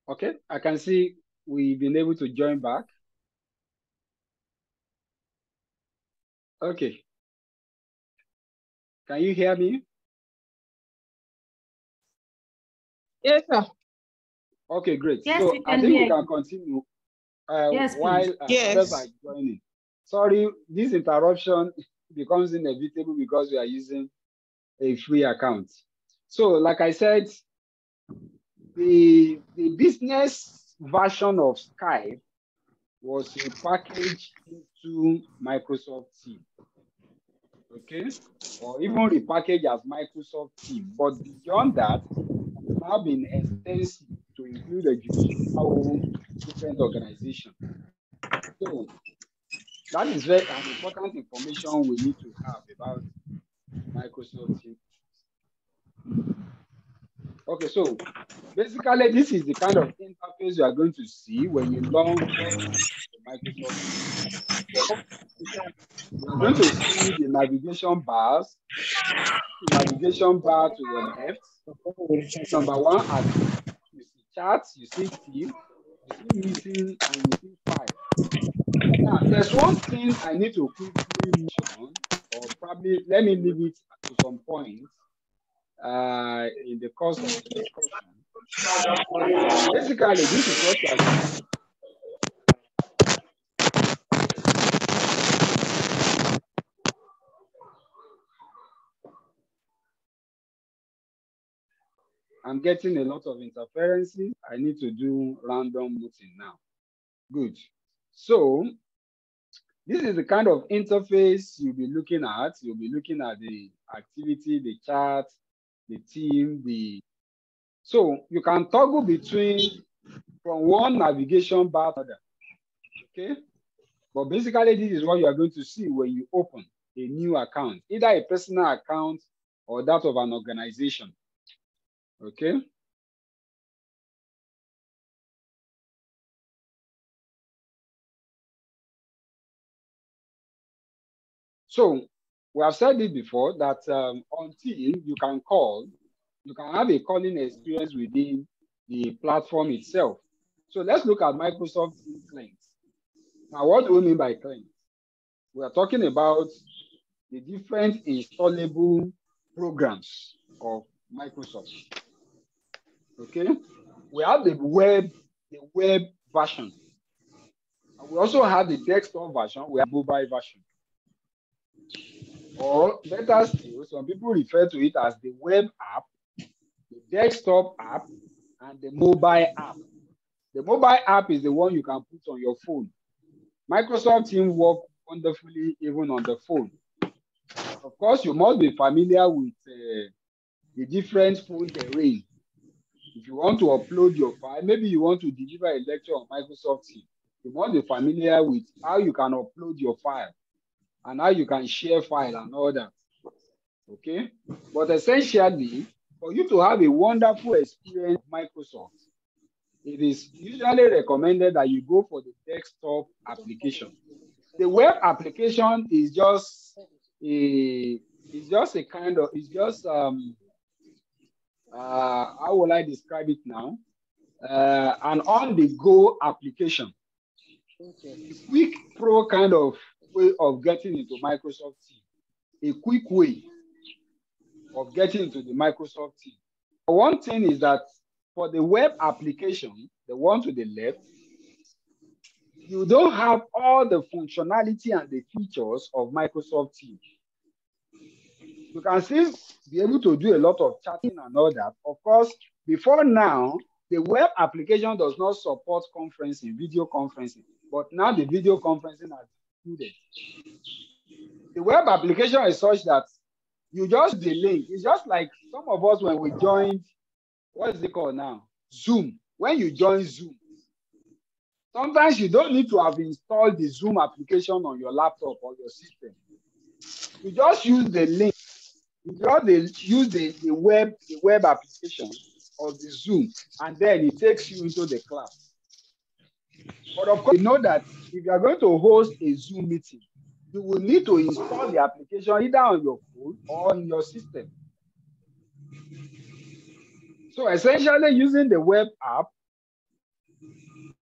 Okay, I can see we've been able to join back. Okay, can you hear me? Yes, sir. Okay, great. Yes, so we I can think hear we you. can continue Yes, while please. others are Yes. joining. Sorry, this interruption becomes inevitable because we are using a free account. So, like I said, the business version of Skype was repackaged into Microsoft Teams, okay, or even repackaged as Microsoft Teams. But beyond that, it's now been extended to include a judicial different organization. So that is very an important information we need to have about Microsoft Teams. Okay, so basically, this is the kind of interface you are going to see when you log into Microsoft Teams. You are going to see the navigation bars, the navigation bar to your left. Number one, admin. You see charts, you see team, you see meeting, and you see file. Now, there's one thing I need to quickly mention, or probably let me leave it to some point in the course of the discussion. Basically, this is what you are going to see. I'm getting a lot of interferences. I need to do random muting now. Good. So this is the kind of interface you'll be looking at. You'll be looking at the activity, the chart, the team, so you can toggle between from one navigation bar to another. Okay. But basically, this is what you are going to see when you open a new account, either a personal account or that of an organization. Okay. So we have said it before that until you can call, you can have a calling experience within the platform itself. So let's look at Microsoft Teams clients. Now, what do we mean by clients? We are talking about the different installable programs of Microsoft. Okay, we have the web version. And we also have the desktop version. We have mobile version. Or better still, some people refer to it as the web app, the desktop app, and the mobile app. The mobile app is the one you can put on your phone. Microsoft Teams work wonderfully even on the phone. Of course, you must be familiar with the different phone terrain. If you want to upload your file, maybe you want to deliver a lecture on Microsoft Teams, you must be familiar with how you can upload your file and how you can share file and all that. Okay, but essentially, for you to have a wonderful experience with Microsoft, it is usually recommended that you go for the desktop application. The web application is just a kind of, it's just how will I describe it now? An on-the-go application. A quick pro kind of way of getting into Microsoft Teams. A quick way of getting into the Microsoft Teams. One thing is that for the web application, the one to the left, you don't have all the functionality and the features of Microsoft Teams. You can still be able to do a lot of chatting and all that. Of course, before now, the web application does not support conferencing, video conferencing, but now the video conferencing has included. The web application is such that you just the link. It's just like some of us when we joined, what is it called now? Zoom. When you join Zoom, sometimes you don't need to have installed the Zoom application on your laptop or your system. You just use the link. You just use the web application of the Zoom, and then it takes you into the class. But of course, you know that if you are going to host a Zoom meeting, you will need to install the application either on your phone or in your system. So essentially, using the web app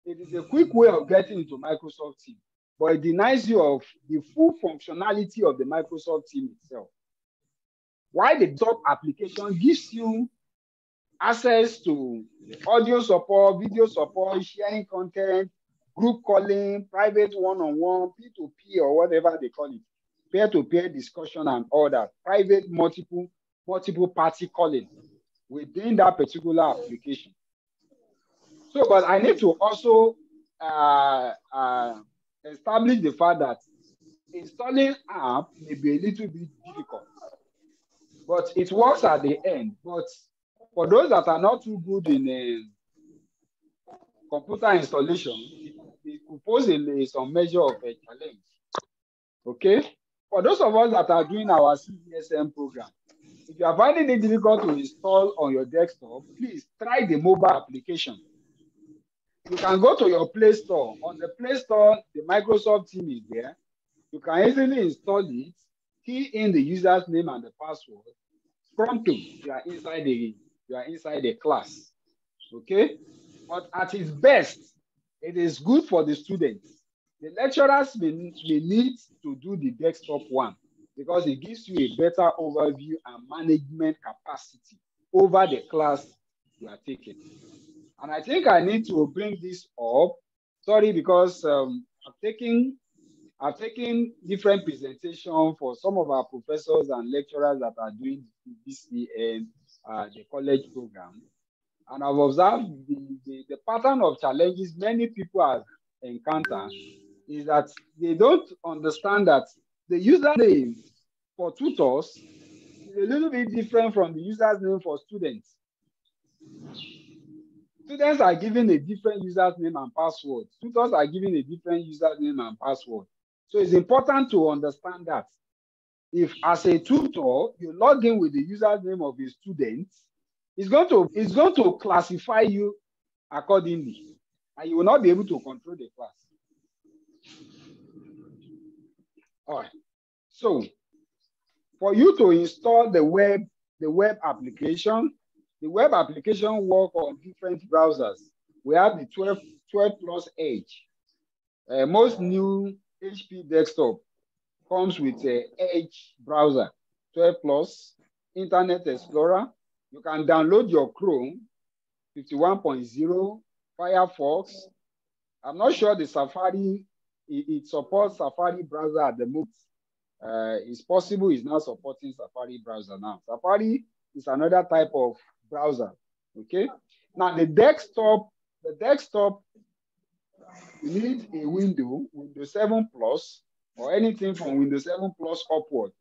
It is a quick way of getting into Microsoft Teams, but it denies you of the full functionality of the Microsoft Teams itself. While the desktop application gives you access to audio support, video support, sharing content, group calling, private one-on-one, P2P, or whatever they call it, peer-to-peer discussion and all that, private multiple party calling within that particular application. So, but I need to also establish the fact that installing app may be a little bit difficult, but it works at the end. But for those that are not too good in computer installation, it could pose some measure of a challenge. Okay? For those of us that are doing our CBSM program, if you are finding it difficult to install on your desktop, please try the mobile application. You can go to your Play Store. On the Play Store, the Microsoft Teams is there. You can easily install it, key in the user's name and the password. Promptly, you are inside the class. Okay? But at its best, it is good for the students. The lecturers may need to do the desktop one because it gives you a better overview and management capacity over the class you are taking. And I think I need to bring this up. Sorry, because I've taken different presentations for some of our professors and lecturers that are doing this the college program. And I've observed the pattern of challenges many people have encountered is that they don't understand that the username for tutors is a little bit different from the username for students. Students are given a different username and password. Tutors are given a different username and password. So it's important to understand that if as a tutor, you log in with the username of a student, it's going to classify you accordingly, and you will not be able to control the class. All right. So for you to install the web application, the web application work on different browsers. We have the 12 Plus Edge. Most new HP desktop comes with an Edge browser, 12 Plus, Internet Explorer. You can download your Chrome 51.0, Firefox. I'm not sure the Safari, it supports Safari browser at the moment. It's possible it's not supporting Safari browser now. Safari is another type of browser. Okay. Now the desktop, you need a Windows 7 Plus or anything from Windows 7 Plus upward,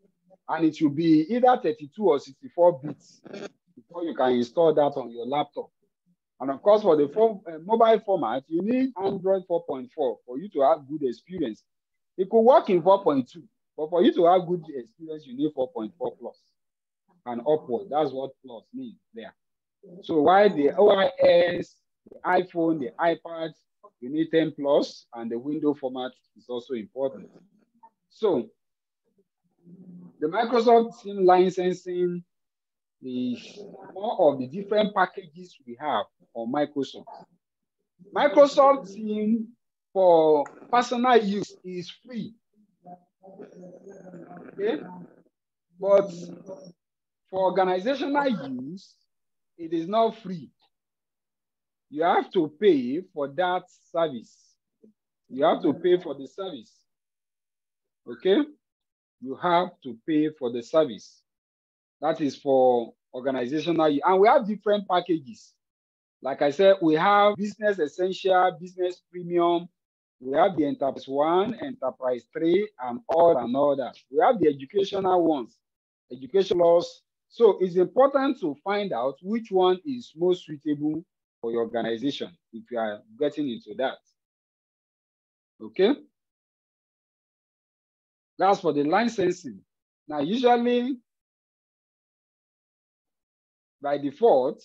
and it will be either 32 or 64 bits before you can install that on your laptop. And of course, for the mobile format, you need Android 4.4 for you to have good experience. It could work in 4.2, but for you to have good experience, you need 4.4 plus and upward. That's what plus means there. So while the OIS, the iPhone, the iPad, you need 10 plus, and the window format is also important. So the Microsoft Teams licensing is more of the different packages we have on Microsoft. Microsoft Teams for personal use is free. Okay? But for organizational use, it is not free. You have to pay for that service. You have to pay for the service. Okay? You have to pay for the service. That is for organizational use. And we have different packages. Like I said, we have Business Essential, Business Premium. We have the Enterprise 1, Enterprise 3, and all that. We have the educational ones, Education Plus. So it's important to find out which one is most suitable for your organization if you are getting into that. Okay? That's for the licensing. Now, usually, by default,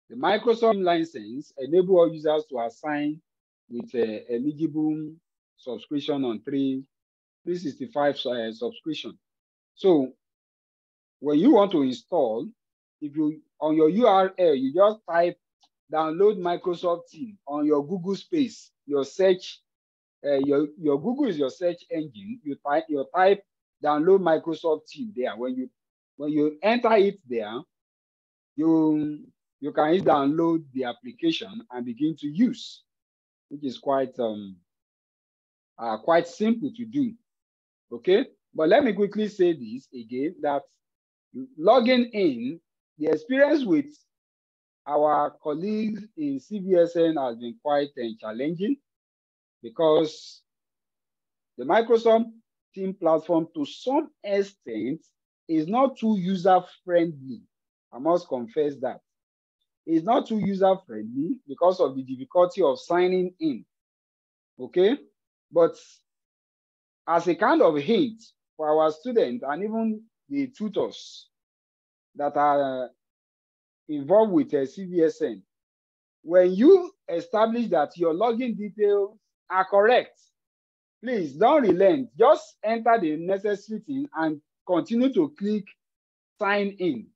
the Microsoft license enables all users to assign with eligible subscription on 365 subscription. So when you want to install, if you on your URL, you just type download Microsoft Teams on your Google Space, your search, your Google is your search engine. You type download Microsoft Teams there. When you enter it there, you can download the application and begin to use, which is quite simple to do. Okay, but let me quickly say this again, that logging in, the experience with our colleagues in CVSN has been quite challenging, because the Microsoft Teams platform, to some extent, is not too user-friendly. I must confess that. It's not too user-friendly because of the difficulty of signing in. Okay? But as a kind of hint for our students and even the tutors that are involved with CVSN, when you establish that your login details are correct, please don't relent. Just enter the necessary thing and continue to click sign in.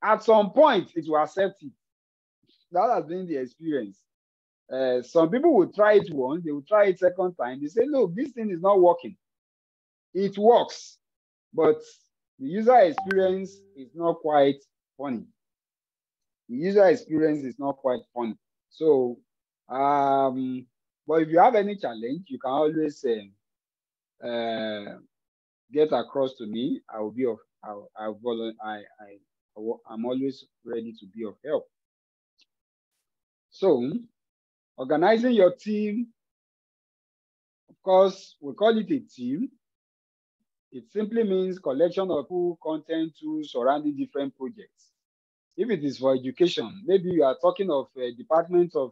At some point, it will accept it. That has been the experience. Some people will try it once, they will try it second time. They say, look, this thing is not working. It works, but the user experience is not quite funny. The user experience is not quite funny. So, but if you have any challenge, you can always get across to me. I will be of, I'm always ready to be of help. So, organizing your team, of course, we call it a team. It simply means collection of full content tools surrounding different projects. If it is for education, maybe you are talking of Department of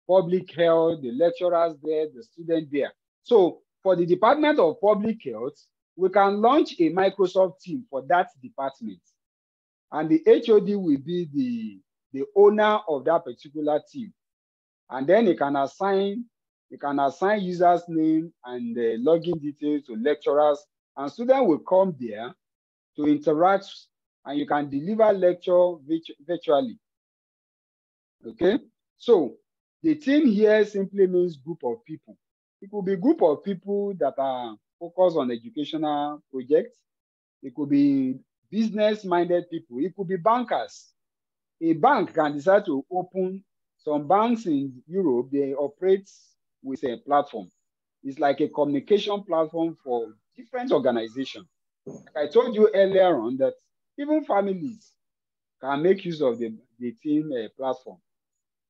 Public Health, the lecturers there, the student there. So for the Department of Public Health, we can launch a Microsoft team for that department. And the HOD will be the owner of that particular team. And then you can assign users' name and login details to lecturers, and students will come there to interact, and you can deliver lecture virtually. Okay, so the team here simply means group of people. It could be a group of people that are focused on educational projects. It could be business-minded people. It could be bankers. A bank can decide to open. Some banks in Europe, they operate with a platform. It's like a communication platform for different organizations. Like I told you earlier on, that even families can make use of the team platform,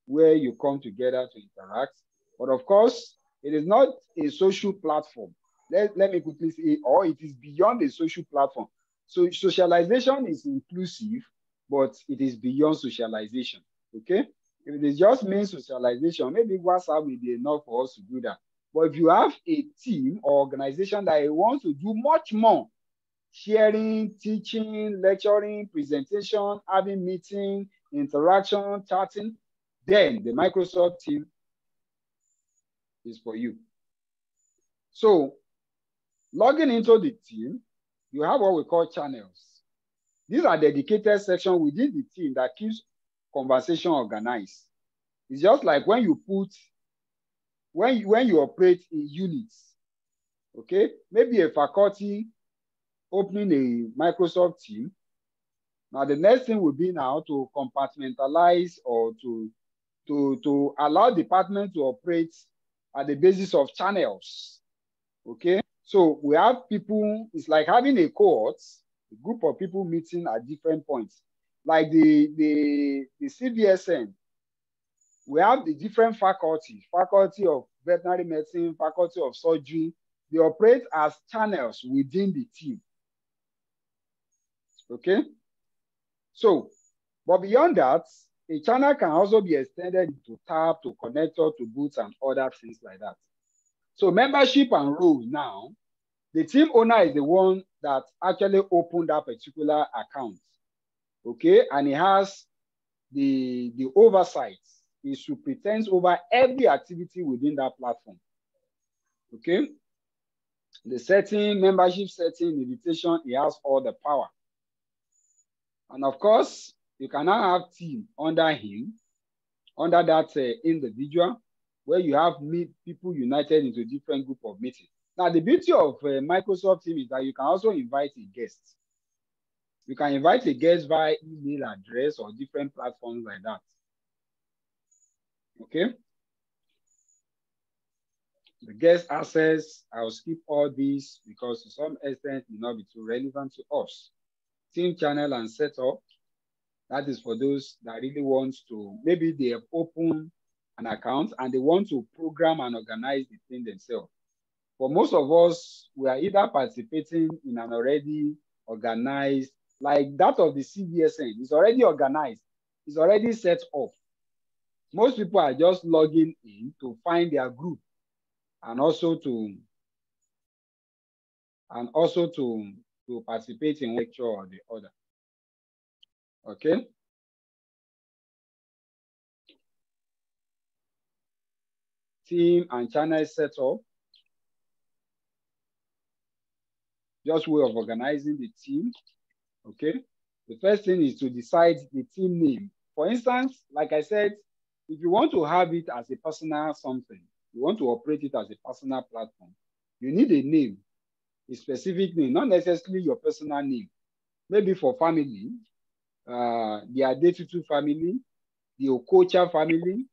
where you come together to interact. But of course, it is not a social platform. Let me quickly say, or it is beyond a social platform. So socialization is inclusive, but it is beyond socialization. Okay? If it is just main socialization, maybe WhatsApp will be enough for us to do that. But if you have a team or organization that wants to do much more, sharing, teaching, lecturing, presentation, having meeting, interaction, chatting, then the Microsoft team is for you. So logging into the team, you have what we call channels. These are dedicated sections within the team that keeps conversation organized. It's just like when you operate in units, okay? Maybe a faculty opening a Microsoft team. Now the next thing will be now to compartmentalize or to allow department to operate at the basis of channels, okay? So we have people, it's like having a cohort, a group of people meeting at different points. Like the CVSN, we have the different faculties, faculty of veterinary medicine, faculty of surgery. They operate as channels within the team. Okay? So, but beyond that, a channel can also be extended to tab, to connector, to boots, and other things like that. So membership and roles now, the team owner is the one that actually opened that particular account. Okay? And he has the oversight. He superintends over every activity within that platform. Okay? The setting, membership setting, invitation, he has all the power. And of course, you can now have team under him, under that individual, where you have people united into different group of meetings. Now, the beauty of Microsoft Teams is that you can also invite a guest. You can invite a guest via email address or different platforms like that. Okay. The guest access, I'll skip all these because to some extent it will not be too relevant to us. Team channel and setup, that is for those that really want to, maybe they have opened an account and they want to program and organize the thing themselves. For most of us, we are either participating in an already organized, like that of the CVSN, it's already organized, it's already set up. Most people are just logging in to find their group and also to participate in lecture or the other. Okay. Team and channel setup. Just way of organizing the team. Okay. The first thing is to decide the team name. For instance, like I said, if you want to have it as a personal something, you want to operate it as a personal platform, you need a name, a specific name, not necessarily your personal name. Maybe for family, the Adetutu family, the Okocha family,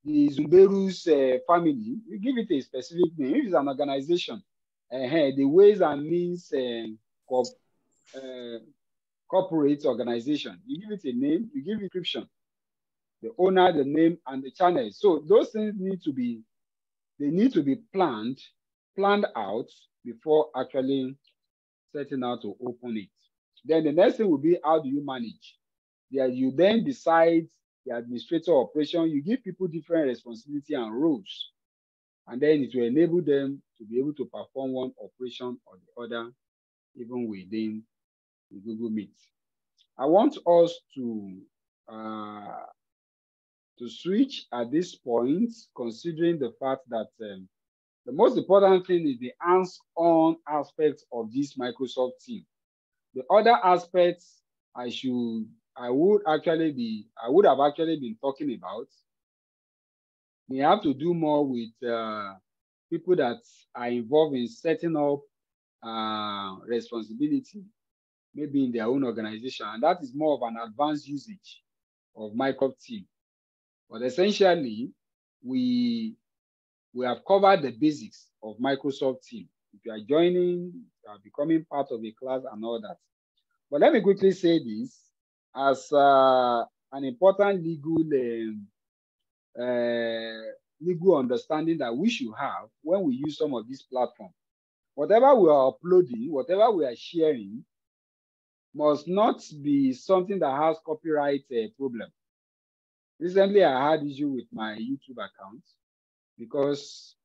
the Zumberu's family, you give it a specific name. If it's an organization, the ways and means corporate organization, you give it a name, you give it a description, the owner, the name, and the channel. So those things need to be planned out before actually setting out to open it. Then the next thing will be, how do you manage? You then decide the administrator operation. You give people different responsibility and roles, and then it will enable them to be able to perform one operation or the other, even within the Google Meet. I want us to switch at this point, considering the fact that the most important thing is the hands-on aspect of this Microsoft team. The other aspects I would have actually been talking about. We have to do more with people that are involved in setting up responsibility, maybe in their own organization, and that is more of an advanced usage of Microsoft Teams. But essentially, we have covered the basics of Microsoft Teams. If you are joining, you are becoming part of a class and all that. But let me quickly say this as an important legal understanding that we should have when we use some of these platforms. Whatever we are uploading, whatever we are sharing, must not be something that has copyright problem. Recently, I had issue with my YouTube account because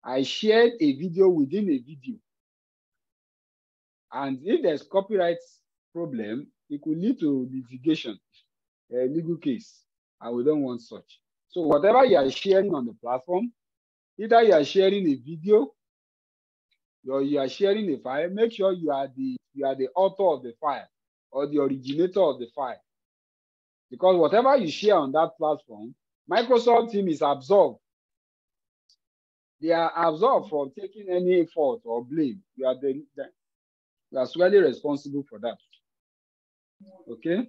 I shared a video within a video. And if there's copyright problem, it could lead to litigation, a legal case, and we don't want such. So whatever you are sharing on the platform, either you are sharing a video or you are sharing a file, make sure you are the author of the file or the originator of the file. Because whatever you share on that platform, Microsoft Teams is absolved. They are absolved from taking any fault or blame. You are solely responsible for that. Okay.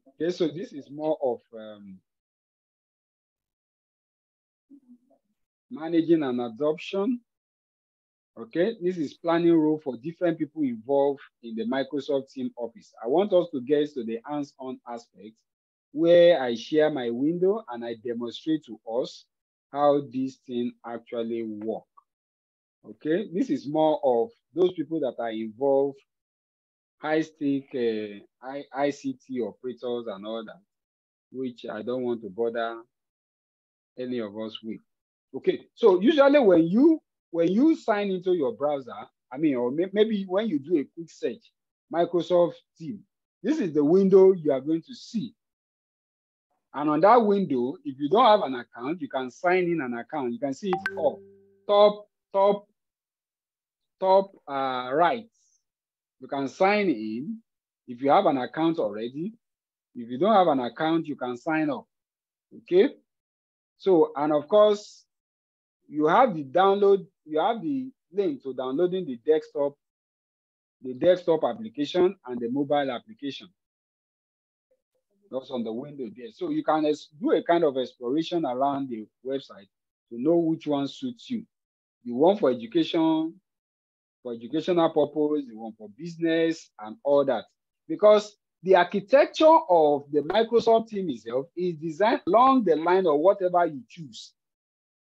Okay, so this is more of managing an adoption. Okay, this is planning role for different people involved in the Microsoft Teams office. I want us to get to the hands-on aspect where I share my window and I demonstrate to us how this thing actually works. Okay, this is more of those people that are involved, high-stake ICT operators and all that, which I don't want to bother any of us with. Okay, so usually when you sign into your browser, or maybe when you do a quick search, Microsoft Teams, this is the window you are going to see. And on that window, if you don't have an account, you can sign in an account. You can see it up, top right. You can sign in if you have an account already. If you don't have an account, you can sign up. Okay. So, and of course, you have the link to downloading the desktop application and the mobile application. That's on the window there. So you can do a kind of exploration around the website to know which one suits you. The one for education, for educational purpose, the one for business, and all that. Because the architecture of the Microsoft team itself is designed along the line of whatever you choose.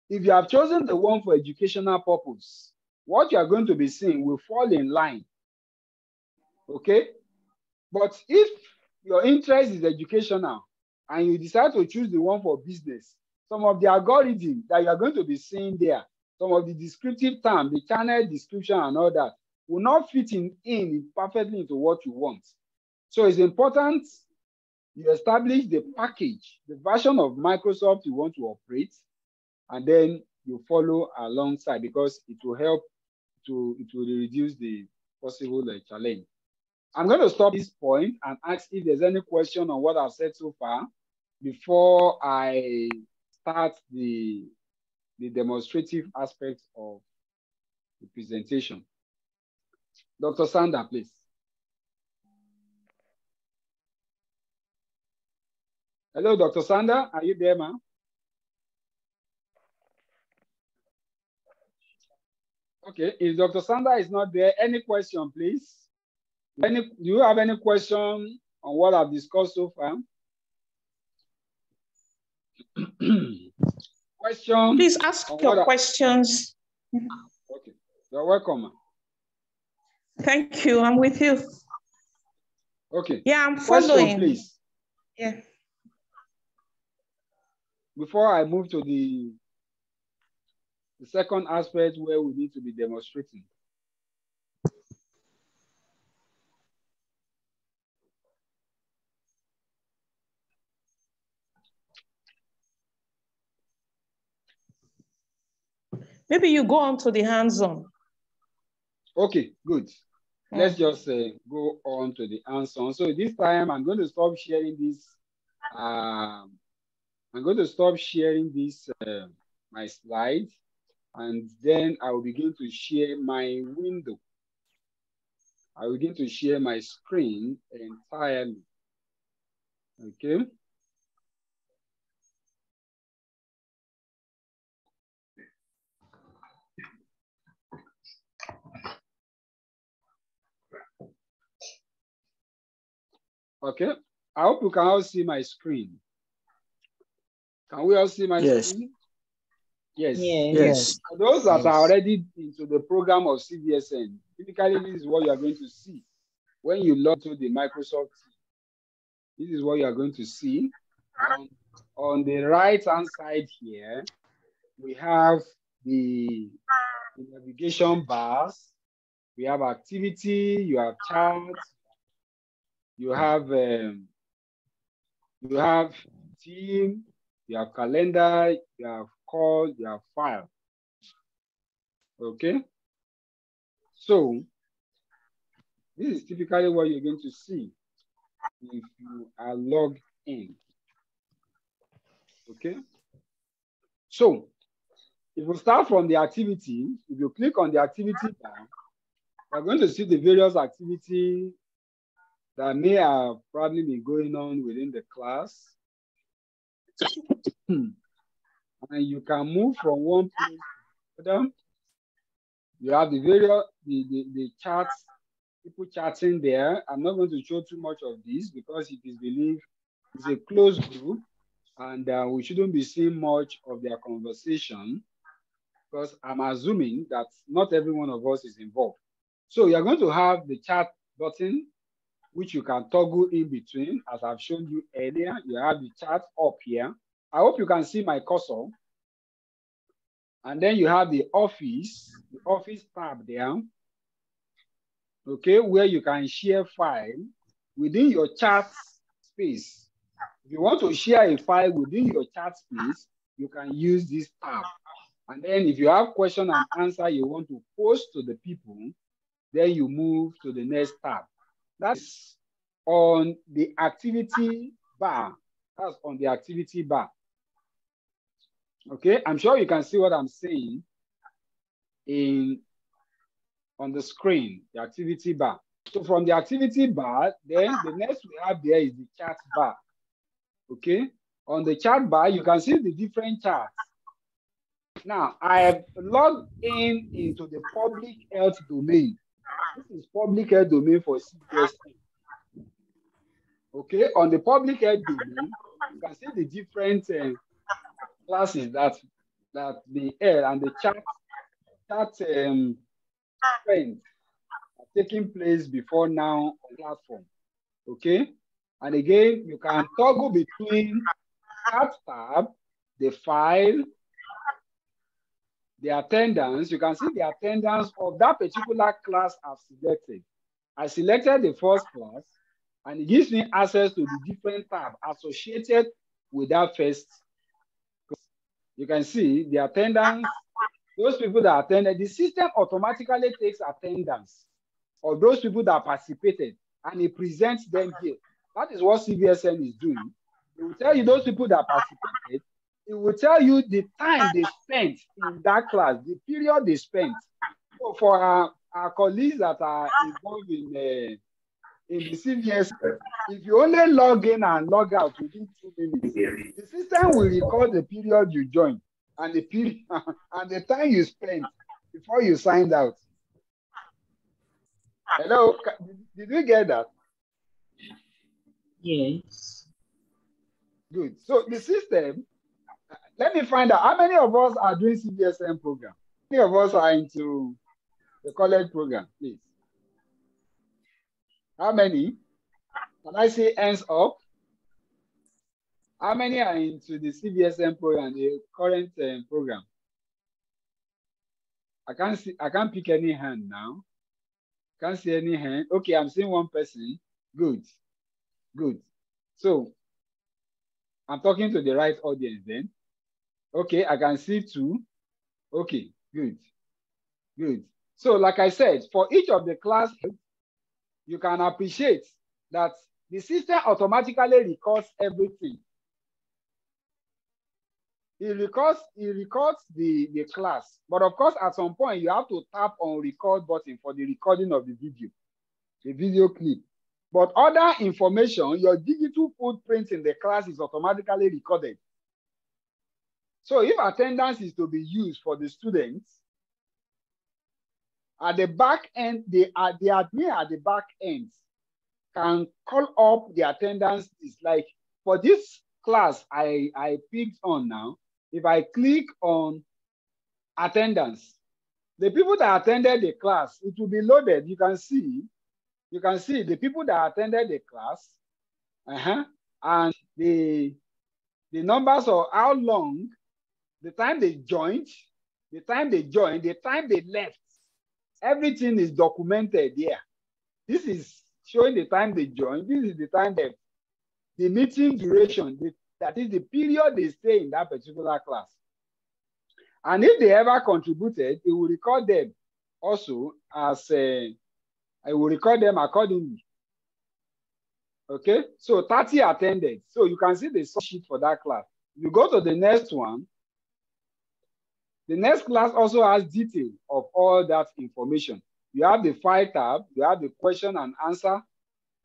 If you have chosen the one for educational purpose, what you are going to be seeing will fall in line. Okay? But if your interest is educational and you decide to choose the one for business, some of the algorithms that you are going to be seeing there, some of the descriptive terms, the channel description and all that, will not fit in perfectly into what you want. So it's important you establish the package, the version of Microsoft you want to operate, and then you follow alongside, because it will help it will reduce the possible challenge. I'm going to stop this point and ask if there's any question on what I've said so far before I start the demonstrative aspect of the presentation. Dr. Sander, please. Hello, Dr. Sander, are you there, ma'am? Okay, if Dr. Sander is not there, any question, please? Do you have any question on what I've discussed so far? Question? Please ask your questions. Okay, you're welcome. Thank you, I'm with you. Okay. Yeah, I'm following. Question, please. Yeah. Before I move to the second aspect where we need to be demonstrating. Maybe you go on to the hands-on. Okay, good. Let's just go on to the hands-on. So this time I'm going to stop sharing this. I'm going to stop sharing this, my slides, and then I will begin to share my window. I will begin to share my screen entirely. Okay. Okay. I hope you can all see my screen. Can we all see my screen? Yes. Yes. For those that are already into the program of CVSN, typically this is what you are going to see when you log to the Microsoft team. This is what you are going to see. On the right-hand side here, we have the navigation bars. We have activity, you have charts, you have team, you have calendar, you have call, you have file. Okay. So this is typically what you're going to see if you are logged in. Okay. So if we start from the activity, if you click on the activity bar, you're going to see the various activities that may have probably been going on within the class. And you can move from one place to the other. You have the various the chats, people chatting there. I'm not going to show too much of this because it is believed it's a closed group, and we shouldn't be seeing much of their conversation because I'm assuming that not every one of us is involved. So you're going to have the chat button, which you can toggle in between, as I've shown you earlier. You have the chat up here. I hope you can see my cursor. And then you have the office tab there. Okay, where you can share file within your chat space. If you want to share a file within your chat space, you can use this tab. And then if you have question and answer you want to post to the people, then you move to the next tab. That's on the activity bar. That's on the activity bar. Okay, I'm sure you can see what I'm saying on the screen, the activity bar. So from the activity bar, then the next we have there is the chat bar. Okay, on the chat bar, you can see the different charts. Now, I have logged into the public health domain. This is public health domain for CBSN. Okay, on the public health domain, you can see the different classes that the air and the chat trends are taking place before now on the platform. Okay, and again, you can toggle between chat tab, the file, the attendance. You can see the attendance of that particular class I've selected. I selected the first class, and it gives me access to the different tabs associated with that first. You can see the attendance, those people that attended. The system automatically takes attendance of those people that participated, and it presents them here. That is what CBSN is doing. It will tell you those people that participated. It will tell you the time they spent in that class, the period they spent. So for our colleagues that are involved in the CBS, if you only log in and log out within 2 minutes, the system will record the period you joined and the period and the time you spent before you signed out. Hello, did you get that? Yes. Good. So the system, let me find out how many of us are doing CBSN program. How many of us are into the college program, please? How many? Can I say hands up? How many are into the CBSN program, the current program? I can't pick any hand now. Can't see any hand. Okay, I'm seeing one person. Good. Good. So I'm talking to the right audience then. Okay, I can see 2. Okay, good. Good. So like I said, for each of the class, you can appreciate that the system automatically records everything. It records the class. But of course, at some point, you have to tap on record button for the recording of the video clip. But other information, your digital footprint in the class is automatically recorded. So if attendance is to be used for the students, at the back end, the admin at the back end can call up the attendance. It's like for this class I picked on now, if I click on attendance, the people that attended the class, it will be loaded. You can see the people that attended the class, and the numbers of how long, the time they joined, the time they left. Everything is documented here. This is showing the time they joined. This is the time the meeting duration, that is the period they stay in that particular class. And if they ever contributed, it will record them also as I will record them accordingly. Okay, so 30 attended. So you can see the sheet for that class. You go to the next one. The next class also has detail of all that information. You have the file tab, you have the question and answer,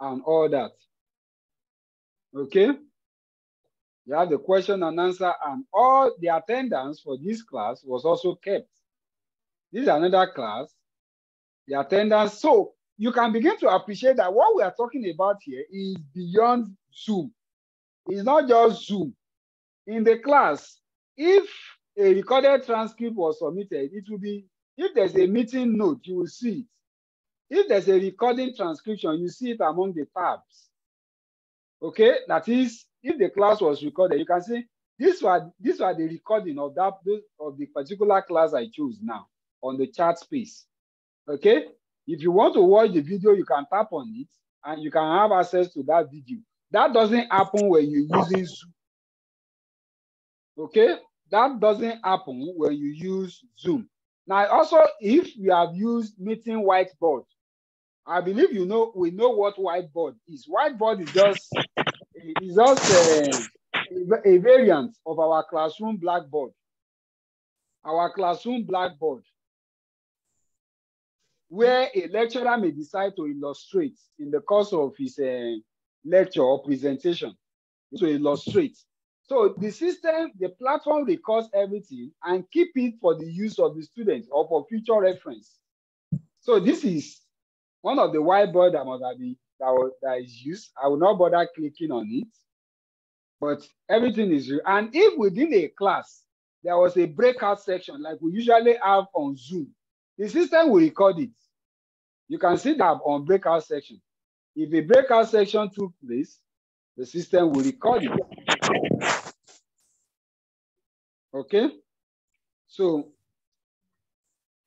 and all that. Okay? You have the question and answer, and all the attendance for this class was also kept. This is another class, the attendance. So you can begin to appreciate that what we are talking about here is beyond Zoom. It's not just Zoom. In the class, if a recorded transcript was submitted, it will be, if there's a meeting note, you will see it. If there's a recording transcription, you see it among the tabs. Okay, that is, if the class was recorded, you can see these were the recording of the particular class I choose now on the chat space. Okay, if you want to watch the video, you can tap on it and you can have access to that video. That doesn't happen when you're using Zoom. Okay, that doesn't happen when you use Zoom. Now, also, if you have used meeting whiteboard, I believe we know what whiteboard is. Whiteboard is just a It's just a variant of our classroom blackboard. Our classroom blackboard, where a lecturer may decide to illustrate in the course of his lecture or presentation, to illustrate. So the system, the platform records everything and keep it for the use of the students or for future reference. So this is one of the whiteboard that is used. I will not bother clicking on it, but everything is real. And if within a class, there was a breakout section like we usually have on Zoom, the system will record it. You can see that on breakout section. If a breakout section took place, the system will record it. Okay? So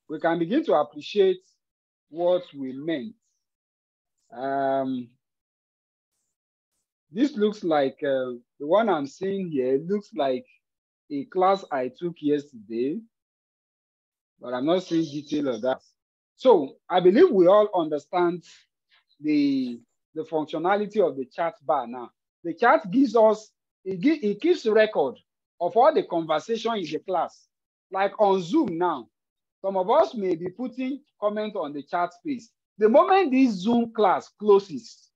we can begin to appreciate what we meant. This looks like, the one I'm seeing here looks like a class I took yesterday, but I'm not seeing detail of that. So I believe we all understand the functionality of the chat bar now. The chat gives us, it keeps record of all the conversation in the class. Like on Zoom now, some of us may be putting comment on the chat space. The moment this Zoom class closes,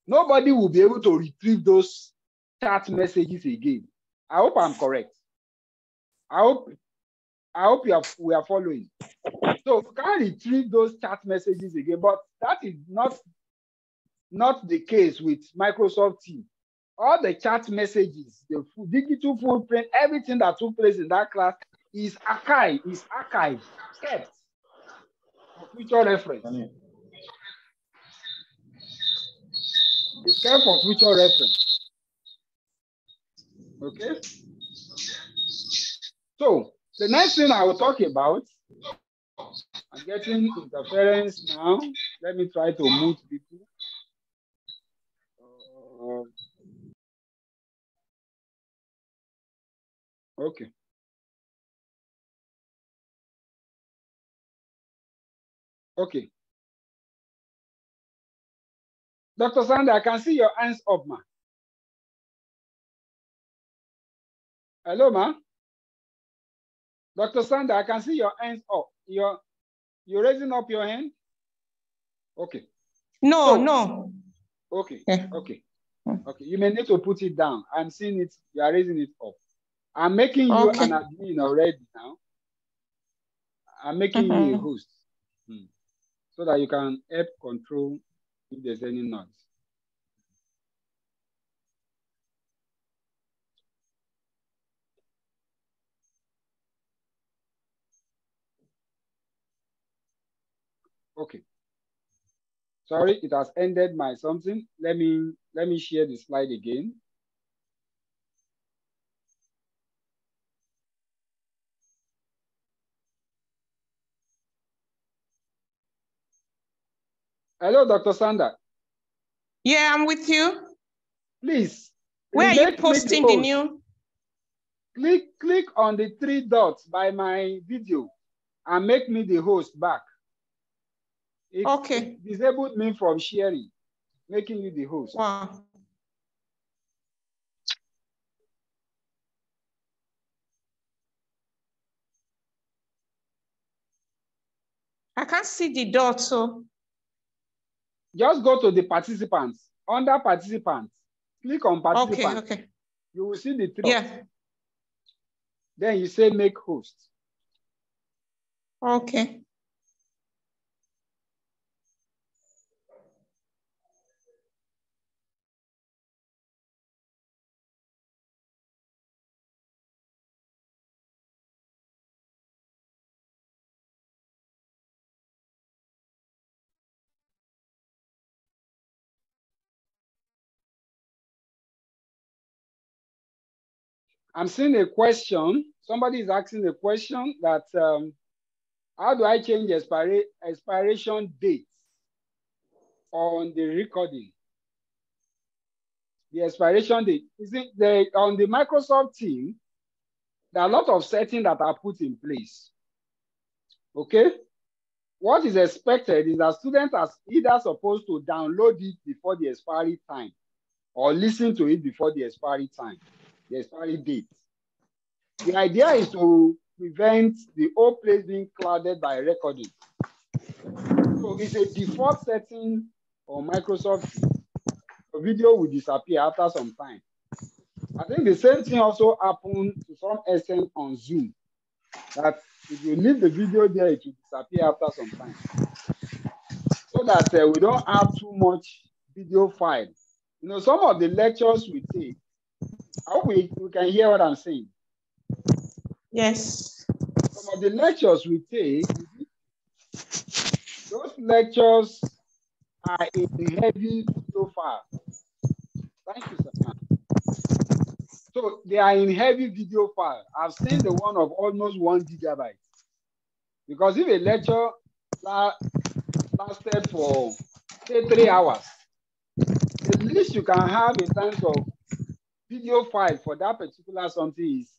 nobody will be able to retrieve those chat messages again. I hope I'm correct. I hope we are following. So we can't retrieve those chat messages again, but that is not the case with Microsoft Teams. All the chat messages, the digital footprint, everything that took place in that class is archived, kept for future reference. It's kept for future reference. Okay. So the next thing I will talk about, I'm getting interference now. Let me try to mute people. Okay. Okay. Dr. Sandra, I can see your hands up, ma. Hello, ma. Dr. Sandra, I can see your hands up. You're raising up your hand? Okay. No. Okay. Okay. Okay. You may need to put it down. I'm seeing it. You are raising it up. I'm making you an admin already now. I'm making you a host so that you can help control if there's any noise. Okay. Sorry, it has ended my something. Let me share the slide again. Hello, Dr. Sandra. Yeah, I'm with you. Please. Where are you posting the new? Click on the 3 dots by my video and make me the host back. It disabled me from sharing, making you the host. Wow. I can't see the dots, so. Just go to the participants. Under participants, click on participants. Okay. You will see the 3 dots. Yeah. Then you say make host. Okay. I'm seeing a question. Somebody is asking a question that how do I change expiration date on the recording? The expiration date. Is it on the Microsoft Teams? There are a lot of settings that are put in place. Okay. What is expected is that students are either supposed to download it before the expiry time, or listen to it before the expiry time, the expiry date. The idea is to prevent the whole place being clouded by recording. So it's a default setting on Microsoft Teams. The video will disappear after some time. I think the same thing also happened to some extent on Zoom, that if you leave the video there, it will disappear after some time. So that we don't have too much video file. You know, some of the lectures we take, I hope we can hear what I'm saying. Yes. Some of the lectures we take, those lectures are in heavy video file. Thank you, sir. So they are in heavy video file. I've seen the one of almost 1 GB. Because if a lecture lasted for, say, 3 hours, the least you can have in terms of video file for that particular something is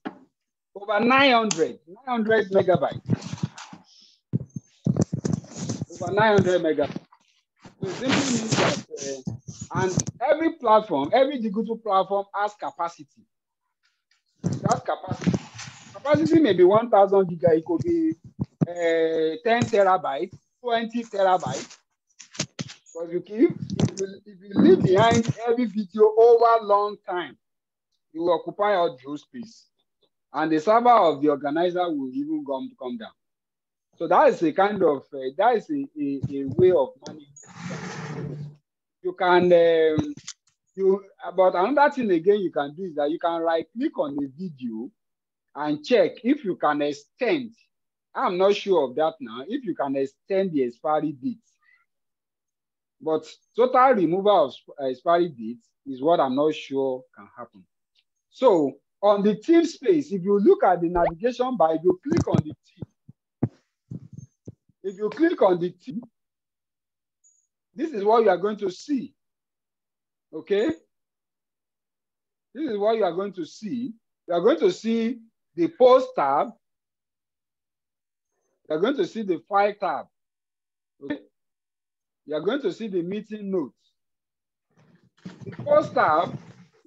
over 900 megabytes. Over 900 megabytes. So it simply means that, and every platform, every digital platform has capacity. That's capacity. Capacity may be 1,000 gigabytes. It could be 10 terabytes, 20 terabytes. But if you leave behind every video over a long time, you will occupy all the space. And the server of the organizer will even come down. So that is a kind of, that is a way of managing. You can, but another thing again you can do is that you can right-click on the video and check if you can extend. I'm not sure of that now, if you can extend the expiry date. But total removal of expiry date is what I'm not sure can happen. So on the team space, if you look at the navigation bar, if you click on the team, this is what you are going to see. Okay? This is what you are going to see. You are going to see the post tab. You are going to see the file tab. Okay? You are going to see the meeting notes. The post tab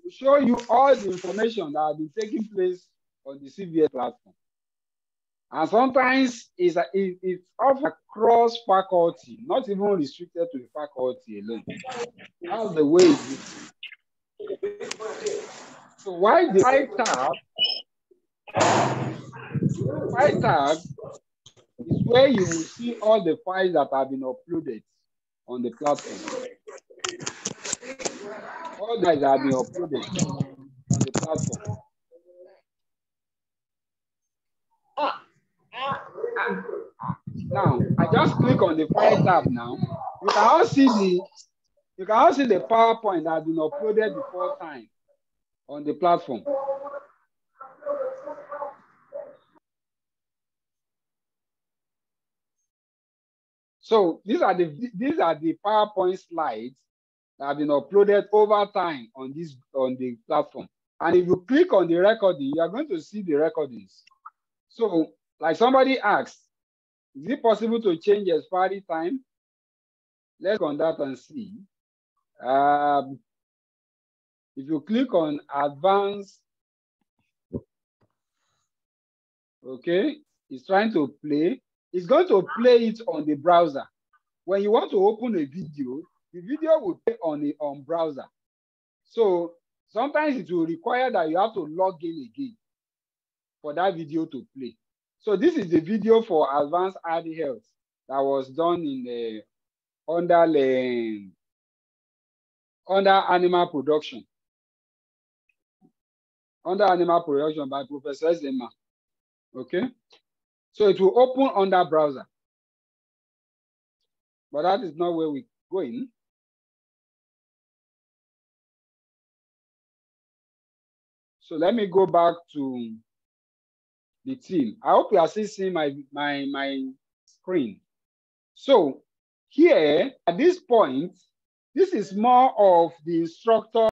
will show you all the information that has been taking place on the CVS platform. And sometimes it's often across faculty, not even restricted to the faculty alone. That's the way it is. So why the file tab is where you will see all the files that have been uploaded on the platform. All that have been uploaded on the platform. Now, I just click on the file tab now. You can all see the PowerPoint that has been uploaded before time on the platform. So these are the PowerPoint slides that have been uploaded over time on the platform. And if you click on the recording, you are going to see the recordings. So, like somebody asked, is it possible to change expiry time? Let's go on that and see. If you click on advanced, okay, it's trying to play. It's going to play it on the browser. When you want to open a video, the video will play on browser. So sometimes it will require that you have to log in again for that video to play. So this is the video for Advanced Ad Health that was done in under animal production. Under animal production by Professor Zema. Okay. So it will open under browser. But that is not where we're going. So let me go back to the team. I hope you are still seeing my screen. So here at this point, this is more of the instructor